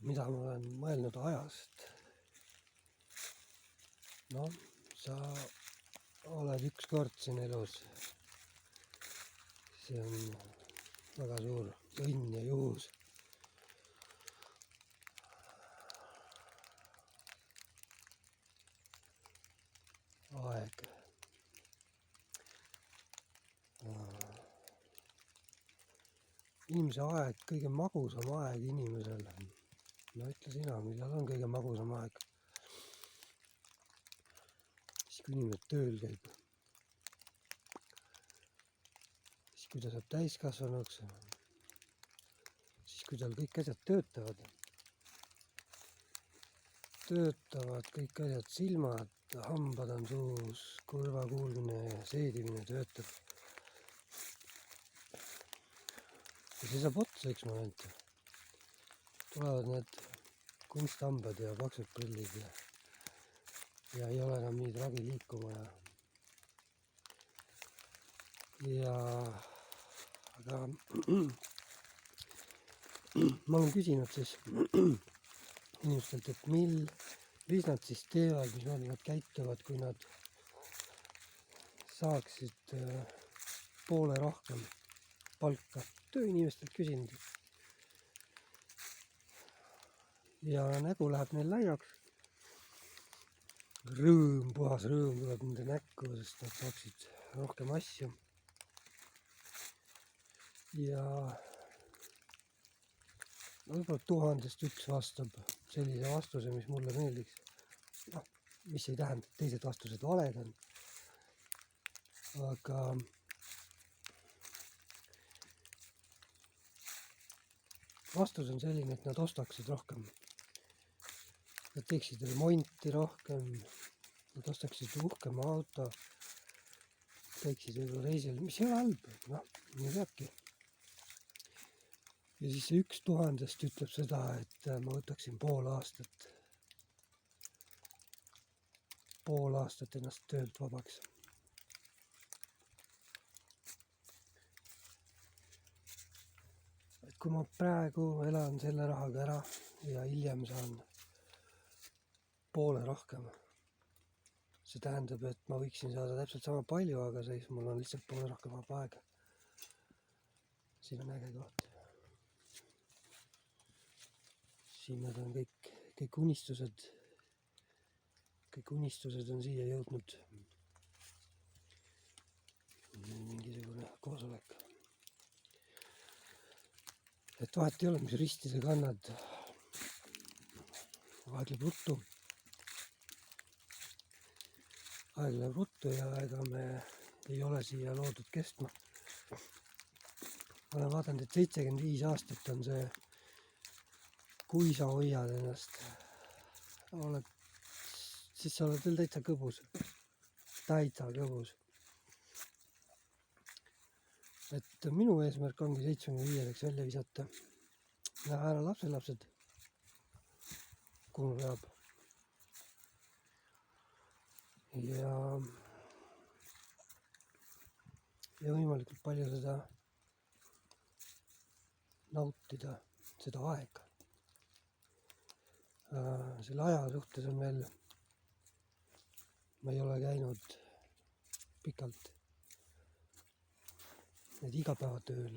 mida ma olen mõelnud ajast. No, sa oled ükskord siin elus. See on väga suur õnn ja juhus. Aeg. Inimese aeg, kõige magusam aeg inimesel. No ütle sina, millal on kõige magusam aeg? Siis kui inimene tööl käib. Siis kui ta saab täiskasvanuks. Siis kui tal kõik asjad töötavad. Kõik asjad, silmad, hambad on suus, kõrva kuulmine, seedimine töötab. Ja see saab otsa üks moment. Tulevad need kunsthambad ja paksud prillid ja ei ole enam nii tragi liikuma. Aga ma olen küsinud siis inimestelt, et mis nad siis teevad, mismoodi nad käituvad, kui nad saaksid poole rohkem palka. Tööinimestelt küsinud. Ja nägu läheb neil laiaks. Puhas rõõm tuleb nende näkku, sest nad saaksid rohkem asju. Ja võib-olla 1000-st üks vastab sellise vastuse, mis mulle meeldiks. No, mis ei tähenda, et teised vastused valed on. Aga vastus on selline, et nad ostaksid rohkem. Nad teeksid remonti rohkem. Nad ostaksid uhkema auto. Käiksid võib-olla reisil, mis ei ole halb. No, nii peabki. Ja siis see 1000-st ütleb seda, et ma võtaksin pool aastat ennast töölt vabaks. Et kui ma praegu elan selle rahaga ära ja hiljem saan poole rohkem, see tähendab, et ma võiksin saada täpselt sama palju, aga siis mul on lihtsalt poole rohkem vaba aega. Siin on äge koht. Siin nad on kõik unistused. Kõik unistused on siia jõudnud. Mingisugune koosolek. Et vahet ei ole, mis risti sa kannad. Aeg läheb ruttu. Aeg läheb ruttu ja ega me ei ole siia loodud kestma. Ma olen vaadanud, et 75 aastat on see, kui sa hoiad ennast, siis sa oled veel täitsa kõbus. Täitsa kõbus. Et minu eesmärk ongi 75-ks välja visata. Näha ära lapselapsed, kuhu peab. Ja võimalikult palju seda nautida, seda aega. Selle aja suhtes on veel, ma ei ole käinud pikalt igapäevatööl.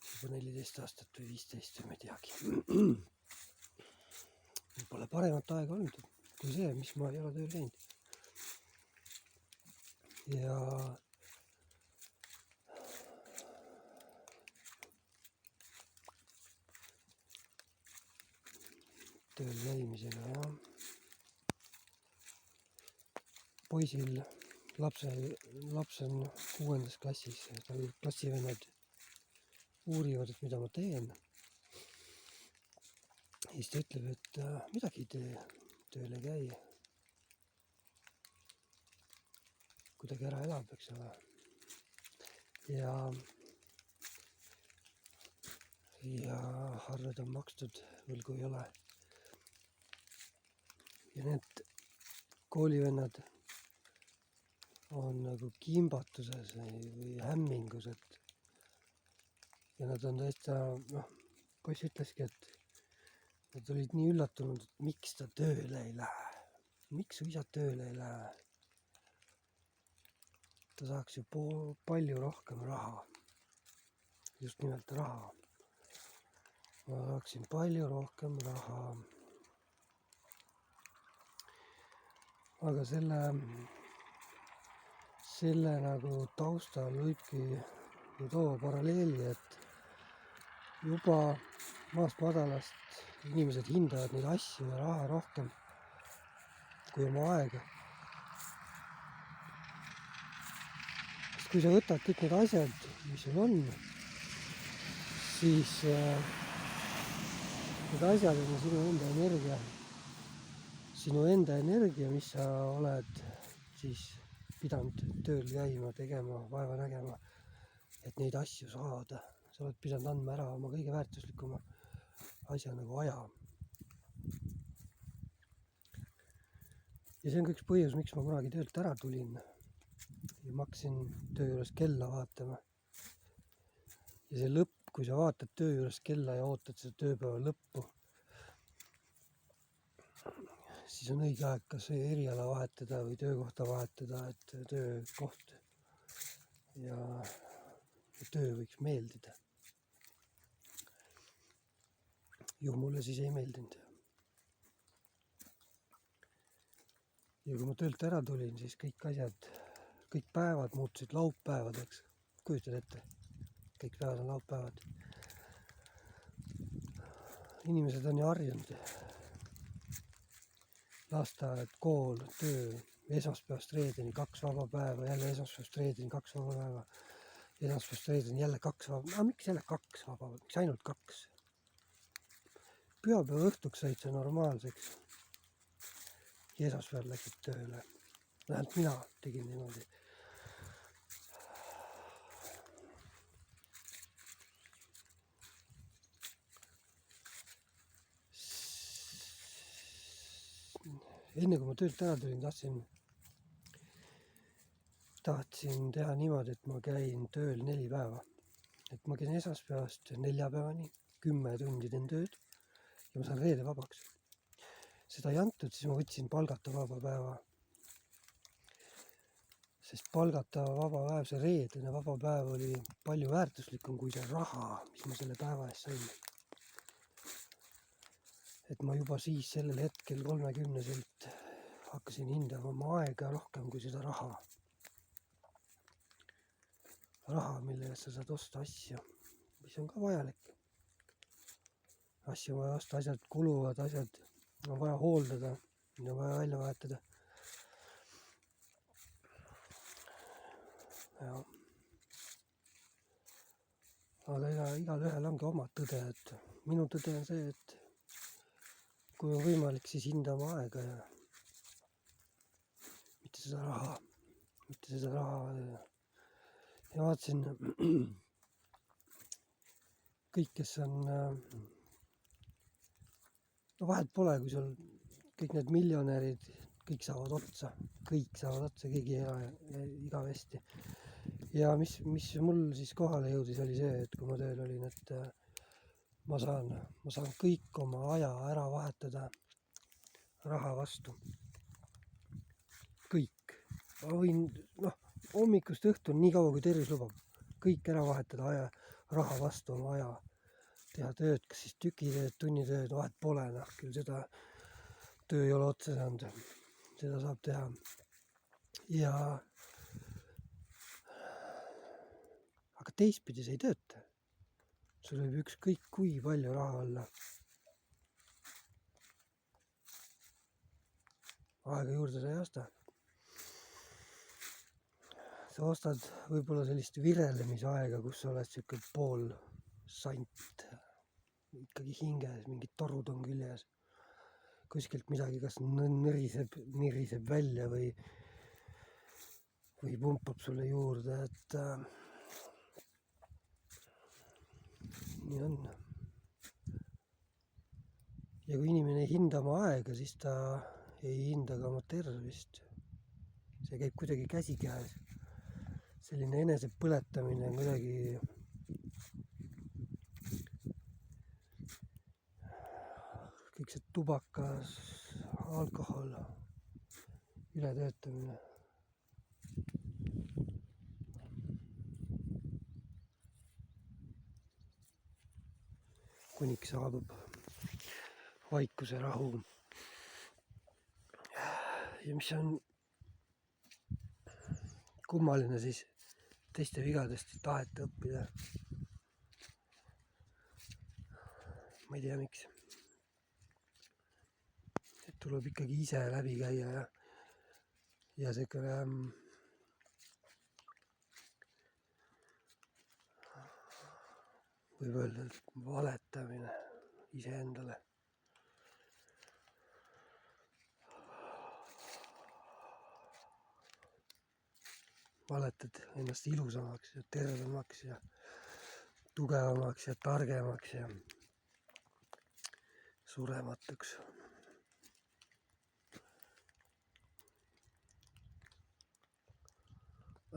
Juba 14 aastat või 15 või ma ei teagi. Pole paremat aega olnud kui see, mis ma ei ole tööl käinud. Ja tööl käimisega, jah. Poisil, laps on 6. klassis, tal klassivennad uurivad, et mida ma teen. Ja siis ta ütleb, et midagi ei tee, tööl ei käi. Kuidagi ära elab, eks ole. Ja arved on makstud, võlgu ei ole. Ja need koolivennad on nagu kimbatuses või hämmingus, ja nad on täitsa poiss ütleski, et nad olid nii üllatunud, et miks ta tööle ei lähe. Miks su isa tööle ei lähe? Ta saaks ju palju rohkem raha. Just nimelt raha. Ma saaksin palju rohkem raha. Aga selle nagu taustal võibki ju tuua paralleeli, et juba maast madalast inimesed hindavad neid asju ja raha rohkem kui oma aega. Sest kui sa võtad kõik need asjad, mis sul on, siis need asjad on sinu enda energia, mis sa oled siis pidanud tööl käima, tegema, vaeva nägema, et neid asju saada. Sa oled pidanud andma ära oma kõige väärtuslikuma asja nagu aja. Ja see on ka üks põhjus, miks ma kunagi töölt ära tulin ja ma hakkasin töö juures kella vaatama. Ja see lõpp, kui sa vaatad töö juures kella ja ootad seda tööpäeva lõppu, siis on õige aeg kas eriala vahetada või töökohta vahetada, et töökoht ja töö võiks meeldida. Ju mulle siis ei meeldinud. Ja kui ma töölt ära tulin, siis kõik päevad muutusid laupäevadeks. Kujutad ette, kõik päevad on laupäevad. Inimesed on ju harjunud. Lasteaed, kool, töö, esmaspäevast reedeni 2 vaba päeva, jälle esmaspäevast reedeni 2 vaba päeva, esmaspäevast reedeni jälle 2 vaba päeva. Miks jälle 2 vaba päeva? Miks ainult 2? Pühapäeva õhtuks said see normaalseks. Ja esmaspäeval läksid tööle. Vähemalt mina tegin niimoodi. Enne kui ma töölt ära tulin, tahtsin teha niimoodi, et ma käin tööl 4 päeva. Et ma käin esmaspäevast neljapäevani, 10 tundi teen tööd ja ma saan reede vabaks. Seda ei antud, siis ma võtsin palgata vaba päeva. Sest palgata vaba päev, see reedene vaba päev oli palju väärtuslikum kui see raha, mis ma selle päeva eest sain. Et ma juba siis sellel hetkel 30-selt hakkasin hindama oma aega rohkem kui seda raha. Raha, mille eest sa saad osta asju, mis on ka vajalik. Asju on vaja osta, asjad kuluvad, asjad on vaja hooldada, on vaja välja vahetada. Ja. Aga igalühel ongi oma tõde, et minu tõde on see, et kui on võimalik, siis hinda oma aega ja mitte seda raha. Ja vaatasin, kõik, kes on, no vahet pole, kui sul kõik need miljonärid, kõik saavad otsa, keegi ei ela igavesti. Ja mis mul siis kohale jõudis, oli see, et kui ma tööl olin, et ma saan kõik oma aja ära vahetada raha vastu. Kõik. Ma võin, hommikust õhtuni, nii kaua kui tervis lubab, kõik ära vahetada raha vastu oma aja. Teha tööd, kas siis tükitööd, tunnitööd, vahet pole, küll seda töö ei ole otsa saanud. Seda saab teha. Ja aga teistpidi see ei tööta. Sul võib ükskõik kui palju raha olla. Aega juurde sa ei osta. Sa ostad võib-olla sellist virelemisaega, kus sa oled siuke pool sant. Ikkagi hinges, mingid torud on küljes. Kuskilt midagi kas niriseb välja või pumpab sulle juurde, et nii on. Ja kui inimene ei hinda oma aega, siis ta ei hinda ka oma tervist. See käib kuidagi käsikäes. Selline enesepõletamine on kuidagi kõik see tubakas, alkohol, ületöötamine. Kuniks saabub vaikuse rahu. Ja mis on kummaline, siis teiste vigadest ei taheta õppida. Ma ei tea, miks. Et tuleb ikkagi ise läbi käia ja siukene võib öelda, et valetamine iseendale. Valetad ennast ilusamaks ja tervemaks ja tugevamaks ja targemaks ja surematuks.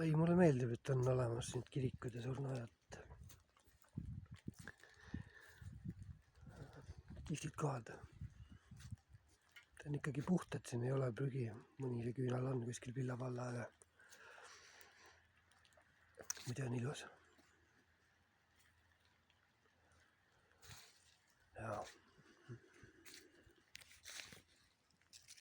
Ei, mulle meeldib, et on olemas nüüd kirikud ja surnuaiad. Kihvtid kohad. Ta on ikkagi puht, et siin ei ole prügi. Mõni see küünal on kuskil pillapalla, aga muidu on ilus. Jaa.